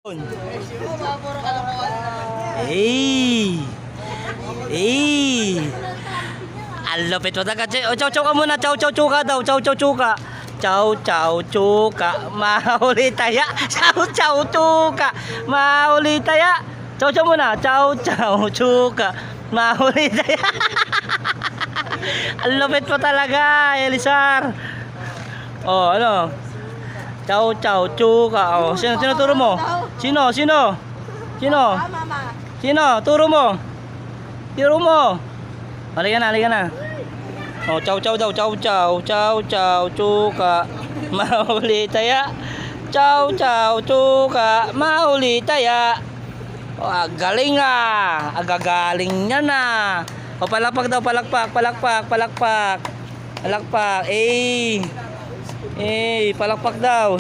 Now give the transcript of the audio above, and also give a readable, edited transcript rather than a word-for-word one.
Ang lupit mo talaga. Chow chow ka muna. Chow chow chuka daw. Chow chow chuka. Chow chow chuka. Mahuli taya. Chow chow chuka. Mahuli taya. Chow chow muna. Chow chow chuka. Mahuli taya. Ang lupit mo talaga, Elisar. Oh, ano? Chow chow chuka. Oh, sino turo mo? Sino? Sino? Turo mo. Turo mo. Halika na. Oh, chow chow daw. Chow chow chuka. Mahuli taya. Chow chow chuka. Mahuli taya. Oh, galing ah. Agagaling niya na. O, palakpak daw, palakpak. Palakpak. Palakpak. Palakpak. Palakpak daw.